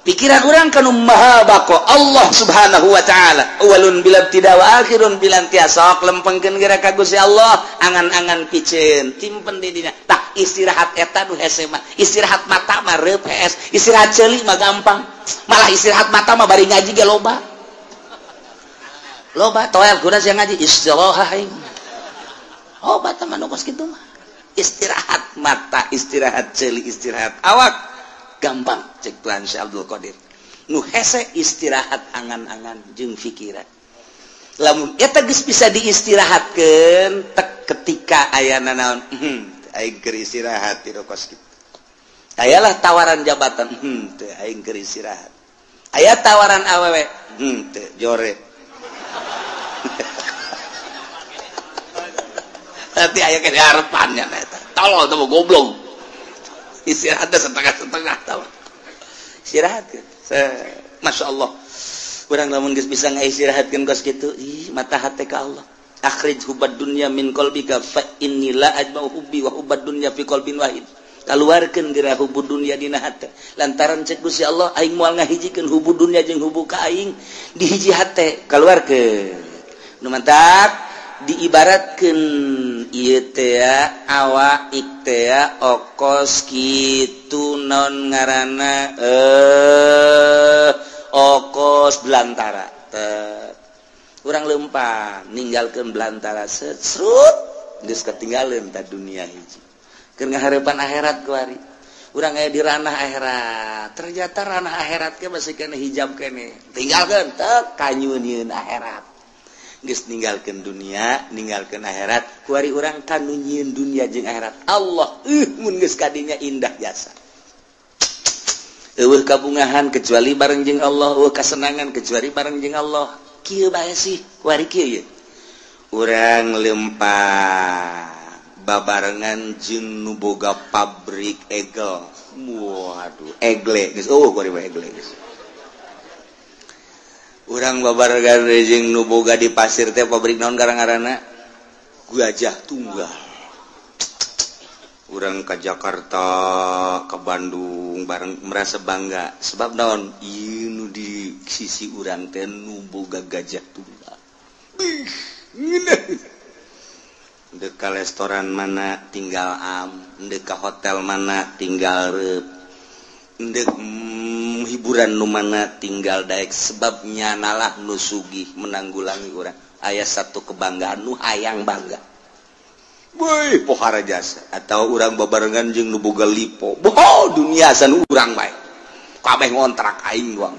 pikiran urang kanu maha bako Allah subhanahu wa ta'ala awalun bila tidak wa akhirun bila tiasok lempengkeun geura ka Gusti Allah angan-angan piceun timpen di dinya tah istirahat eta nu hese mah istirahat mata mah reup hees istirahat ceuli mah gampang malah istirahat mata mah bari ngaji ge loba toel kuda sia ngaji istirahat aing loba tah mah kos kitu mah istirahat mata istirahat ceuli istirahat awak gampang cek Tuhan Syekh Abdul Qadir nu hese istirahat angan-angan jeung pikiran lamun eta geus bisa diistirahatkeun tek ketika ayana naon aing keur istirahat di kos kitu ayalah tawaran jabatan teu aing keur istirahat aya tawaran awewe teu jore nanti aya ke harapannya eta tolol teu goblok istirahat setengah-setengah tahu istirahat Masya Allah urang lamun geus bisa ngaistirahatkeun kos kitu ih mata hate ka Allah akhrij hubad dunya min qalbika fa inni la ajma'u hubbi wa hubad dunya fi qalbin wahid kaluarkeun geura hubud dunya dina hate lantaran cek Gusti Allah aing moal ngahijikeun hubud dunya jeung hubbu ka aing di hiji hate kaluarkeun nu mantap diibaratkeun ieu teh awa iktea okos kitu non ngaranna okos belantara urang leumpah ninggalkeun belantara srut geus katinggalin ta dunia hiji keur ngahareupan akhirat kuari urang aya di ranah akhirat ternyata ranah akhirat ge masih kena hijab kene tinggalkeun teu kanyueun akhirat geus ninggalkeun dunia ninggalkeun akhirat kuari urang kanu nyieun dunia jeung akhirat Allah mun geus kadinya indah jasa eueuh kabungahan kecuali bareng jeung Allah eueuh kasenangan kecuali bareng jeung Allah kieu bae sih kuari kieu ye urang lempah babarengan jeung nu boga pabrik egel waduh egle geus kuari bae egle geus urang babarengan jeung nu boga di pasir teh pabrik naon garang-garana Gajah Tunggal urang ka Jakarta ke Bandung bareng merasa bangga sebab naon ieu nu di sisi urang teh nu boga Gajah Tunggal dek ka restoran mana tinggal dek ka hotel mana tinggal reup dek hiburan nu mana tinggal daek sebabnya nalah nu sugih menanggulangi urang aya satu kebanggaan nu hayang bangga woi pohara jasa atau urang babarengan jeung nu boga lipo dunia san urang bae kabeh ngontrak aing doang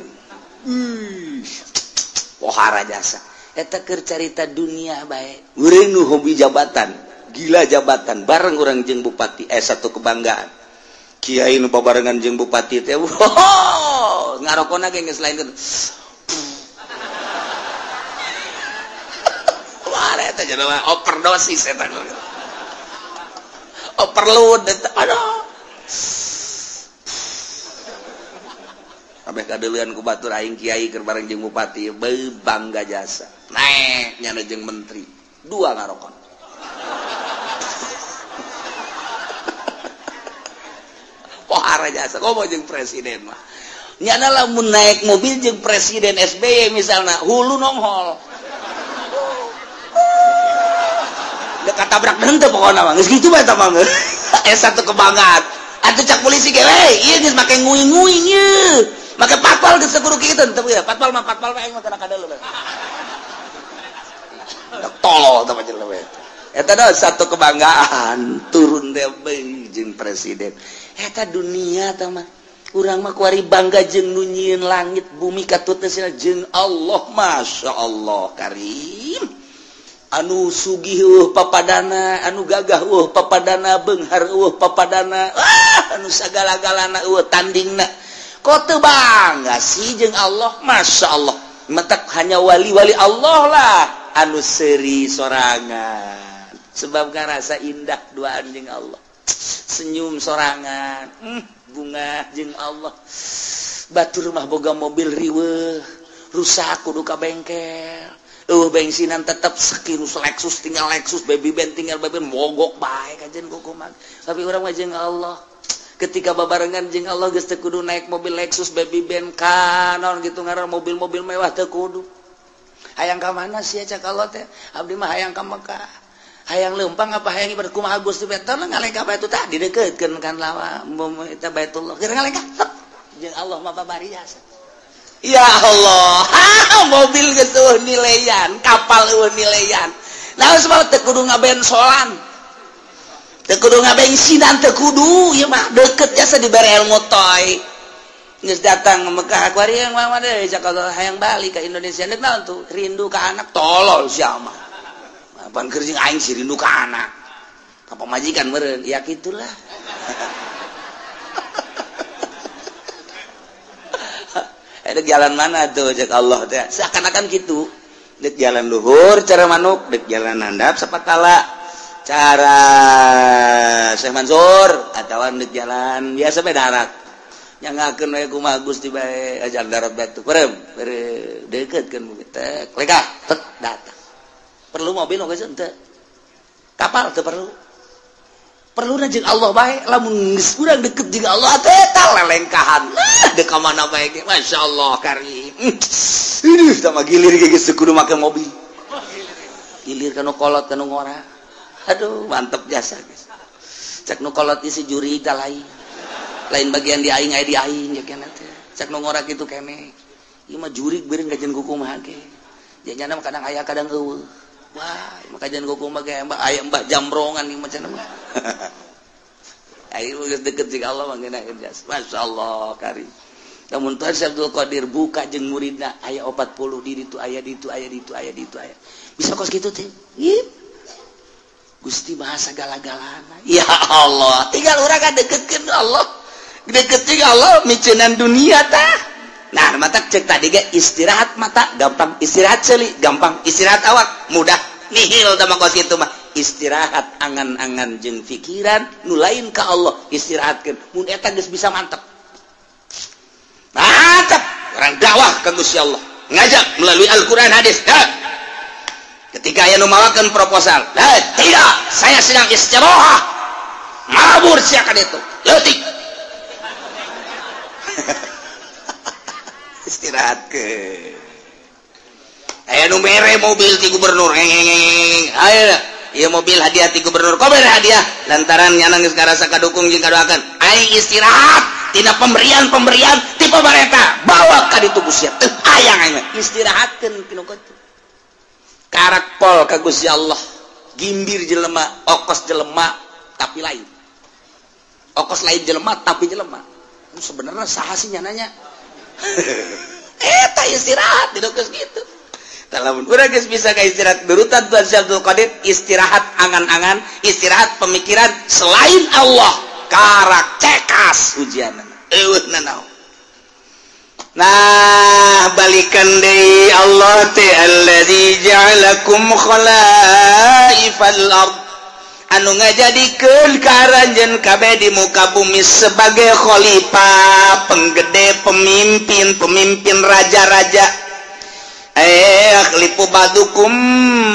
pohara jasa eta keur carita dunia bae urang nu hobi jabatan gila jabatan bareng urang jeung bupati satu kebanggaan kiai nu babarengan jeung bupati teh ngarokona ge geus lain wah eta jenama overdosis eta overload eta aduh kabeh kadeuleun ku batur aing kiai keur bareng jeung bupati bangga jasa naek nyana jeung menteri dua ngarokon pohara jasa komo jeung presiden mah nyana lamun naik mobil jeung presiden SBY misalna hulu nonghol dekat tabrak henteu pokona mah geus kitu bae eta mah satu kebanggaan atuh cak polisi ge we ieu geus make nguing-nguing ieu make patwal geus kudu kitu teu ya patwal mah aing mah kana kadeuleum tolol teh panjang we eta da satu kebanggaan turun teh jeung presiden eta dunia teh mah urang mah kuari bangga jeung nu nyieun langit bumi katutna jeung Allah Masya Allah karim anu sugih papadana anu gagah papadana beunghar papadana anu sagala-galana tandingna kok teu bangga sih jeung Allah Masya Allah mentak hanya wali-wali Allah lah anu seuri sorangan sebab ngarasa indah duaan jeung Allah senyum sorangan bunga jeung Allah batur mah boga mobil riweuh rusak kudu ka bengkel bensinan tetap sekirus Lexus tinggal Lexus baby band tinggal baby mogok bae kajen kukumak tapi urang mah jeung Allah ketika babarengan jeung Allah geus teu kudu naik mobil Lexus baby band kanon gitu ngaran mobil-mobil mewah teu kudu hayang ka mana sia cak Allah teh abdi mah hayang ka Mekah hayang leumpang apa hayang ibadah kumaha Gusti betul ngalengka bae itu tah dideukeukeun kan lawa eta Baitullah keur ngalengka jeung Allah mah babarias. Ya Allah, mobil gitu nilaian, kapal nilaian. Nah, sebab teu kudu ngabensolan. Teu kudu ngabensinan teu kudu, ieu mah deukeut jasa dibere ilmu toy. Geus datang ke Mekah akuarium mah deui Jakarta hayang balik ka Indonesia neuk naon tuh? Rindu ka anak tolol sia mah. Apaan keur jeung aing si rindu ka anak. Ka pamajikan meureun, ya kitulah. Dek jalan mana tuh cek Allah teh seakan-akan gitu dek jalan luhur cara manuk dek jalan handap sapatala cara Syekh Mansur atawa dek jalan biasa bae darat nyangakeun we kumaha Gusti bae ajar darat batu perem deukeutkeun teh leka tek datang perlu mobil geus henteu kapal teu perlu jeung Allah bae lamun geus urang deket jeung Allah teh eta lelengkahan dek ka mana bae ge masyaallah karim ini sama gilir ge geus kudu make mobil gilir kana kolot kana ngora aduh mantep jasa guys cek nu kolot isi juri ka lain bagian di aing aya di aing ge kana teh cek nu ngora kitu keneh ieu mah juri beureung gajen kukumaha ge janjana kadang aya kadang eueuh. Wah, makajan kuku mah kayak mbah jambrongan ieu macam mah. Ayo geus deukeut jeung Allah mah ngeunaheun jas. Masyaallah karim. Lamun tuan Abdul Qadir buka jeung muridna aya 40 di ditu aya ditu aya ditu aya ditu aya. Bisa kos kitu teh. Gusti Maha sagala-galana. Ya Allah, tinggal urang ngadeukkeun Allah. Deket jeung Allah miceunan dunia tah. Nah, mata cek tadi ge istirahat mata gampang, istirahat ceuli gampang, istirahat awak mudah. Nihil tama kos kitu mah. Istirahat angan-angan jeung pikiran nu lain ka Allah istirahatkeun. Mun eta geus bisa mantep. Mantep, orang dakwah ka Gusti Allah. Ngajak melalui Al-Qur'an hadis. Ketika aya nu mawakeun proposal, tidak, saya sedang istirahat. Mabur siakan itu. Leutik. Istirahat ke aya nu mere mobil ti gubernur aya ieu mobil hadiah ti gubernur kok mere hadiah lantaran nyana geus karasa kadukung jeung kadoakeun aing istirahat tina pemberian ti pamarentah bawa ka ditu Gusti teu hayang aing istirahatkeun pinu kitu karak pol ka Gusti Allah gimbir jelema okos jelema tapi lain okos lain jelema tapi jelema sebenarnya saha sih nyananya eta istirahat tidak geus kitu. Tah lamun urang geus bisa ka istirahat berutan Tuan Abdul Qadir istirahat angan-angan, istirahat pemikiran selain Allah, karak cekas ujianna. Eueuna naon. Nah, balikan deui Allah teh allazi ja'alakum khalaifal ard. Anu ngajadikeun karanjeun kabeh di muka bumi sebagai khalifah, penggede, pemimpin raja-raja. Khalifu badukum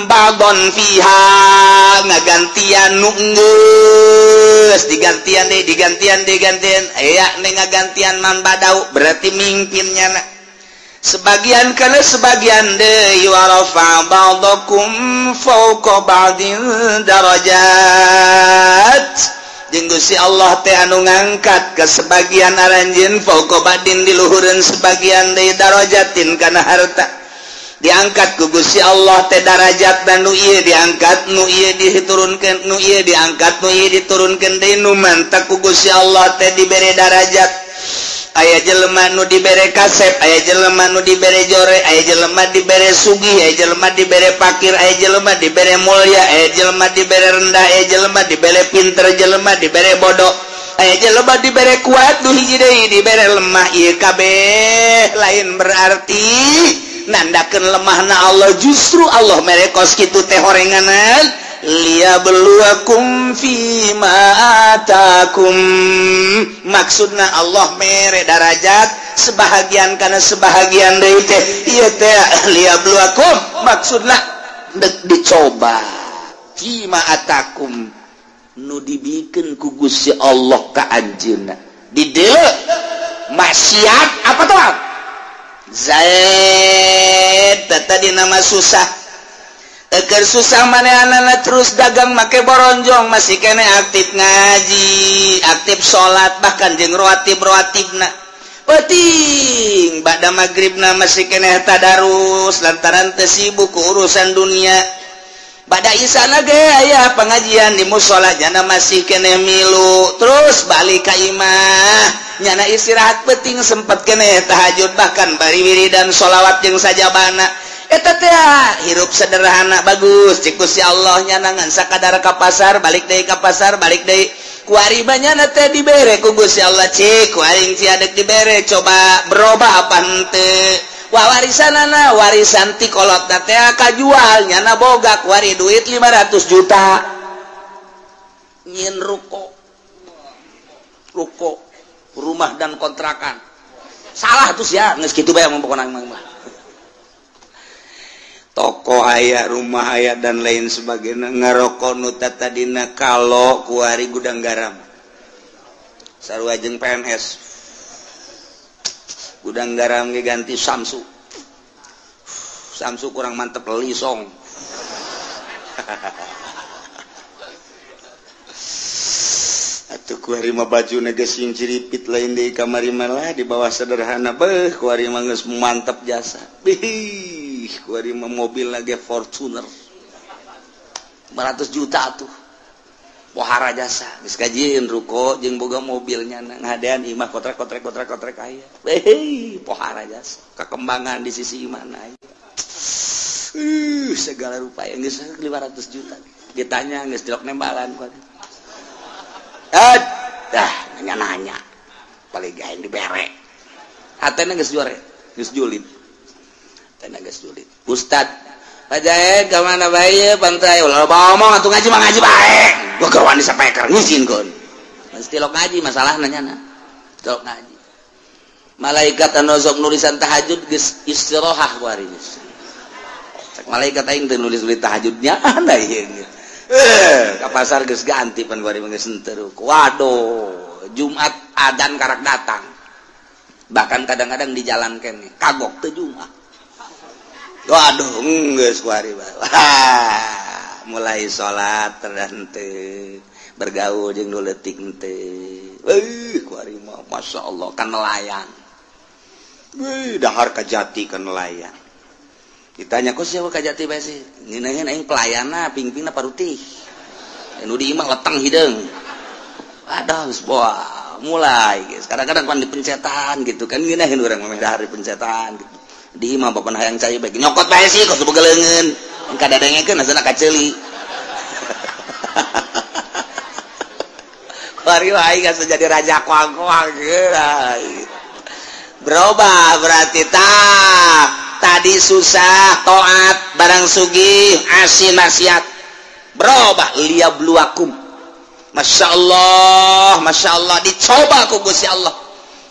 badon fiha ngagantian nu geus digantian aya ngagantian man badau berarti mimpinnya na. Sebagian kana sebagian deui wa rafa ba'dakum fawqa ba'din darajat jeung Gusti Allah teh anu ngangkat ke sebagian aranjeun fawqa ba'din di luhureun sebagian deui darajatin kana harta diangkat ku Gusti Allah teh darajat dan nu ieu diangkat nu ieu diturunkeun nu ieu diangkat nu ieu diturunkeun deui nu mantap ku Gusti Allah teh dibere darajat. Aya jelema nu dibere kasep, aya jelema nu dibere jore, aya jelema dibere sugih, aya jelema dibere fakir, aya jelema dibere mulya, aya jelema dibere rendah, aya jelema dibere pinter, jelema dibere bodoh, aya jelema dibere kuat, nu hiji deui dibere lemah. Ieu kabeh lain berarti nandakeun lemahna Allah. Justru Allah mere kos kitu teh horenganan liyabluwakum fima atakum. Maksudna Allah mere darajat sebahagian kana sebahagian deui teh ieu teh liyabluwakum maksudna dek dicoba fima atakum nu dibikeun ku Gusti Allah ka anjeunna di dieu maksiat apa tuh Zaid tadi nama susah agar susah manehanana terus dagang make boronjong masih kene aktif ngaji aktif sholat bahkan jeung rawatib-rawatibna penting bada magribna masih kene tadarus lantaran teu sibuk ku urusan dunia bada isana ge aya pengajian di mushola jana masih kene milu terus balik ka imah nyana istirahat penting sempat kene tahajud bahkan bari wiridan sholawat jeung sajabana eta teh hirup sederhana bagus cik Gusti Allah nyanangan sakadar ka pasar balik deui ka pasar balik deui kuari banyana teh dibere ku Gusti Allah cik kuaring ciadek dibere coba berubah apa henteu warisanana warisan ti kolotna teh kajual nyana boga kuari duit 500 juta nyin ruko rumah dan kontrakan salah tuh ya geus kitu bae pokona mah toko aya rumah aya dan lain sebagainya ngaroko nu tadina kalau kuari gudang garam sarua jeung PNS gudang garam ge ganti Samsu kurang mantep lisong atuh kuari mah bajuna geus sing ciripit lain deui kamari malah di bawah sederhana beuh kuari mah geus mantep jasa bih kuari mah mobil lagi Fortuner 500 juta tuh pohara jasa geus kajieun ruko jeung boga mobilnya ngadean imah kotrek aya beh pohara jasa kakembangan di sisi mana aya segala rupa yang geus 500 juta ditanya geus dilok nembalan kuari nanya paling gain dibere hatena geus juare geus julid hatena geus julid Ustad Pajae ka mana bae pantai ulah ngomong atuh ngaji mah ngaji bae gua kawan disampaikan ngizin mesti lo ngaji masalah nanya lo ngaji malaikat anu sok nulisan tahajud geus istirahah kuari geus cek malaikat aing teu nulis tahajudnya anda ieu ke pasar geus ganti pan kuari geus henteu waduh Jumat adzan karak datang bahkan kadang-kadang di jalan kene kagok teu Jumat waduh geus kuari mulai salat dan teu bergaul jeung nu leutik teu kuari mah masyaallah kan nelayan dahar ka jati kan nelayan ditanya kok siapa ka jati bae sih ngeunaheun aing pelayana pingpingna parutih anu di imah leteng hideung aduh geus mulai guys kadang-kadang pan dipencetan gitu kan ngeunaheun urang mah dahar dipencetan gitu di imah bapan hayang cai bae nyokot bae sih kos begeleungeun engka dadengekeun asana kaceuli kuari aing asa jadi raja kuang-kuang berubah berarti tadi susah taat barang sugih asin maksiat berubah liyabluwakum Masya Allah dicoba ku Gusti Allah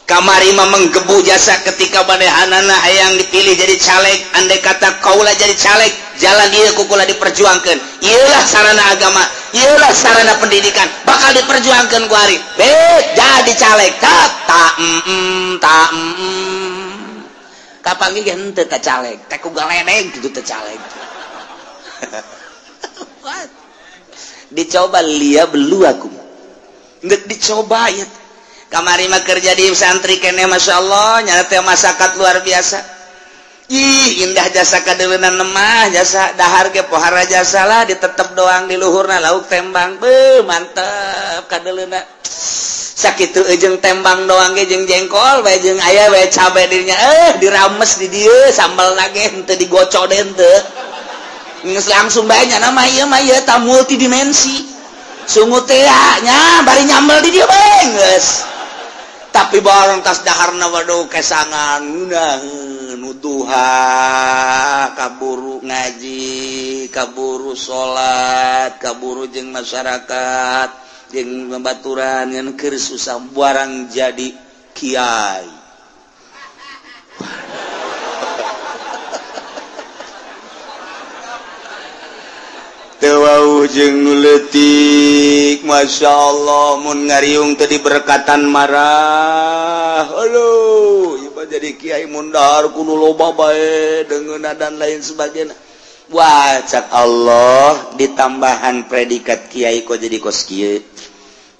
kamari mah menggebu jasa ketika manehanana hayang dipilih jadi caleg andai kata kaula jadi caleg jalan ieu kukula diperjuangkeun ieulah sarana agama ieulah sarana pendidikan bakal diperjuangkeun ku ari jadi caleg kapan ge henteu teh caleg teh ku galedeg kitu teh caleg dicoba liyabluwakum ngeuk dicoba ya kamari mah kerja di santri kene masyaallah nya teh masyarakat luar biasa ih indah jasa kadeuleunana mah jasa dahar ge pohara jasa lah ditetep doang di luhurna lauk tembang beuh mantep kadeuleuna sakitu jeung tembang doang ge jeung jengkol bae jeung aya bae cabe dirinya dirames di dieu sambelna ge henteu digocode henteu geus langsung bae nya mah ieu tah multidimensi sungut teh nya bari nyambel di dieu bae geus tapi bareng tas daharna waduh kesangan duha kaburu ngaji kaburu salat kaburu jeung masyarakat jeung babaturan ngan keur susah barang jadi kiai teu jeung nu leutik masyaallah mun ngariung teu diberkatan marah aduh ieu jadi kiai mun dahar kudu loba bae deungeunna dan lain sebagainya wah cak Allah ditambahan predikat kiai kok jadi kos kieu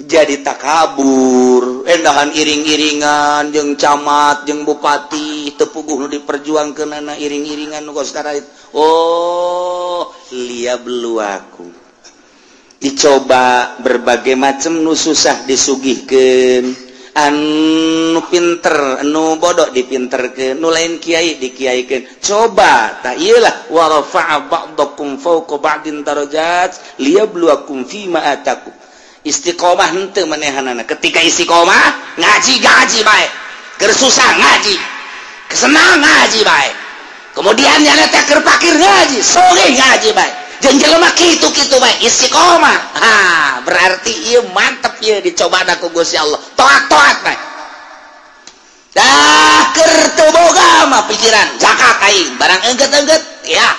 jadi takabur endahan iring-iringan jeung camat jeung bupati teu puguh nu diperjuangkeunana iring-iringan nu kos karait oh liya beluaku dicoba berbagai macam nu susah disugihkeun anu pinter anu bodoh dipinterkeun nu lain kiai dikiaikeun coba ta ieulah wa rafa'a ba'dakum fawqa ba'din darajat liyabluwakum fima atakum istiqomah henteu manehanana ketika istiqomah ngaji bae keur susah ngaji kesenang ngaji bae kemudian nyana teh keur pakir ngaji sore ngaji bae jeung jelema kitu-kitu bae istiqomah berarti ieu mantep ieu dicoba da ku Gusti Allah toat-toat bae dah keur teu boga mah pikiran zakat aing barang engget-engget ya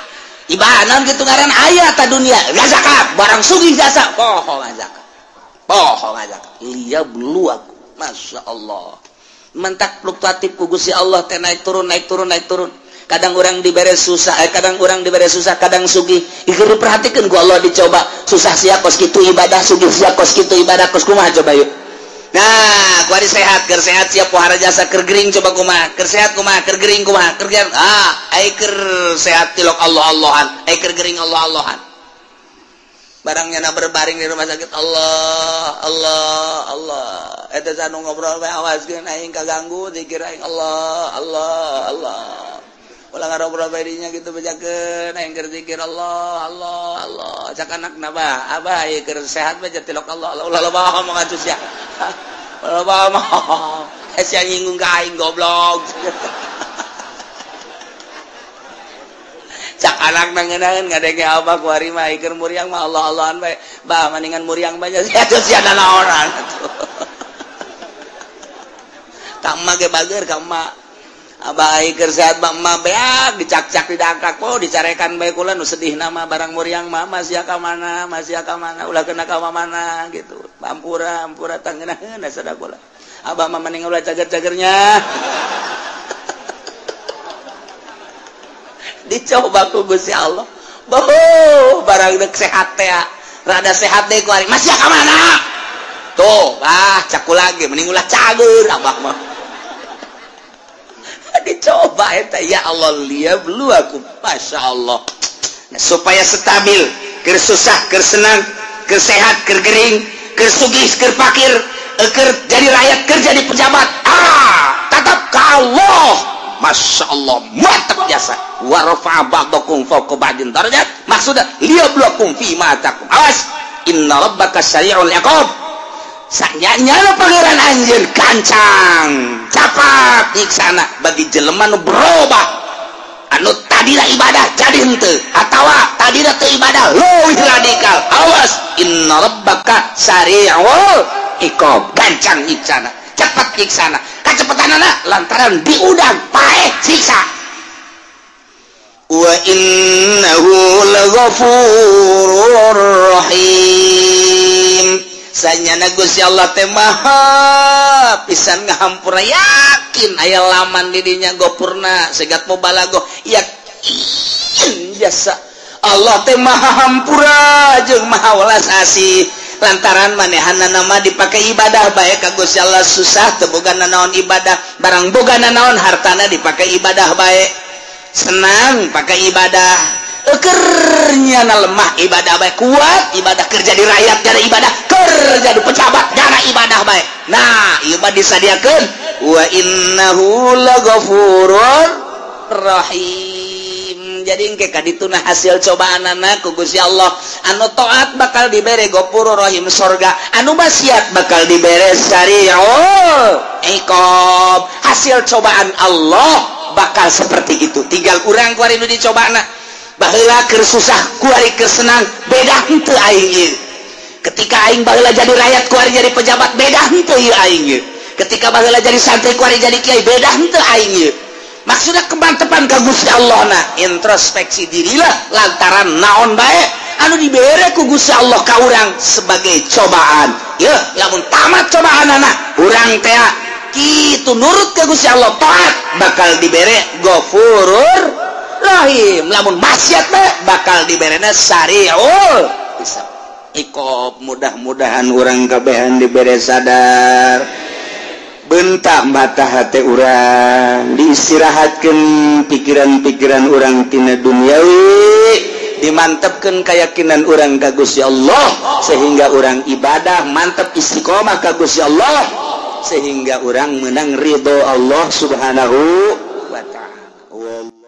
ibadah naon kitu ngaran aya ta dunia ya zakat barang sugih jasa poho zakat iya belu aku masya Allah mentak fluktuatif ku Gusti Allah teh naik turun kadang orang dibere susah kadang orang dibere susah kadang sugih ikut diperhatikan ku Allah dicoba susah sia kos kitu ibadah sugih sia kos kitu ibadah kos kumaha coba yuk nah kuari sehat keur sehat siap pohara jasa keur gering coba kumaha keur sehat kumaha keur gering kumaha keur ai keur sehat tilok Allah-Allahan ai keur gering Allah-Allahan barangnya na berbaring di rumah sakit Allah eta sanu ngobrol bae awaskeun aing kaganggu zikir aing Allah ulah ngarobrol bae dinya kitu bejakeun aing keur zikir Allah cak anakna bah abah ieu keur sehat bae tilok Allah ulah loba ngomong atuh sia ulah loba ngomong sia nyinggung ka aing goblok cak anak nangeunaan ngadenge abah kuari mah keur muriang mah Allah-Allahan bae bah maningan muriang banyak atuh sia naonan kamma ge bager kamma abah keur sehat mah beak dicak-cak didangkak po dicarekan bae kula nu sedihna mah barang muriang mah masih ka mana ulah kena ka mana gitu ampura tangeunaheun sada kula abah mah maning ulah cager-cagernya dicoba ku Gusti Allah barang dek sehat teh rada sehat deui kuari masih ka mana tuh cak lagi mending ulah cager abah mah dicoba eta ya Allah liya belu aku masya Allah supaya stabil keur susah keur senang keur sehat keur gering keur sugih keur fakir keur jadi rakyat keur jadi pejabat tetap ka Allah masya Allah mantap jasa wa rafa'a ba'dakum fawqa ba'din darajat maksudna liyabluwakum fi ma atakum awas inna rabbaka sari'ul iqab sanyana pangeran anjeun kancang capat nyiksana bagi jelema nu berubah anu tadina ibadah jadi henteu atawa tadina teu ibadah leuwih radikal awas inna rabbaka sari'ul iqab kancang nyiksana cepat nyiksana kacepetanana lantaran diudang paeh siksa wa innahu laghafurur rahim sanyana Gusti Allah teh maha pisan ngahampura yakin aya laman di dinya gopurna segat mubalaghah yakin jasa Allah teh maha hampura jeung maha welas asih lantaran manehanna nama dipakai ibadah bae ka Gusti Allah susah teu bogana naon ibadah barang bogana naon hartana dipakai ibadah bae senang pakai ibadah kernya lemah ibadah bae kuat ibadah kerja di rakyat jadi ibadah kerja di pejabat jadi ibadah bae nah ieu mah disadiakeun wa innahu laghafurur rahim jadi engke kadituna hasil cobaanana ku Gusti Allah anu taat bakal dibere Ghafurur Rahim surga anu maksiat bakal dibere sari'ul iqab hasil cobaan Allah bakal seperti itu. Tinggal urang kuari nu dicobana baheula keur susah kuari keur senang beda henteu aing ieu. Ketika aing baheula jadi rakyat kuari jadi pejabat beda henteu ieu aing ieu. Ketika baheula jadi santri kuari jadi kiai beda henteu aing ieu. Maksudnya kemantepan ka Gusti Allah na introspeksi dirilah lantaran naon bae anu dibere ku Gusti Allah ka urang sebagai cobaan. Ya, lamun tamat cobaanana urang teh kitu nurut ka Gusti Allah taat bakal dibere Ghafurur Rahim. Lamun maksiat bae bakal diberena Sariul Hisab. Iqab mudah-mudahan urang kabehan dibere sadar bentak mata hati urang diistirahatkan pikiran-pikiran urang tina duniawi dimantapkan keyakinan urang ka Gusti Allah sehingga urang ibadah mantap istiqomah ka Gusti Allah sehingga urang menang ridho Allah subhanahu wa ta'ala.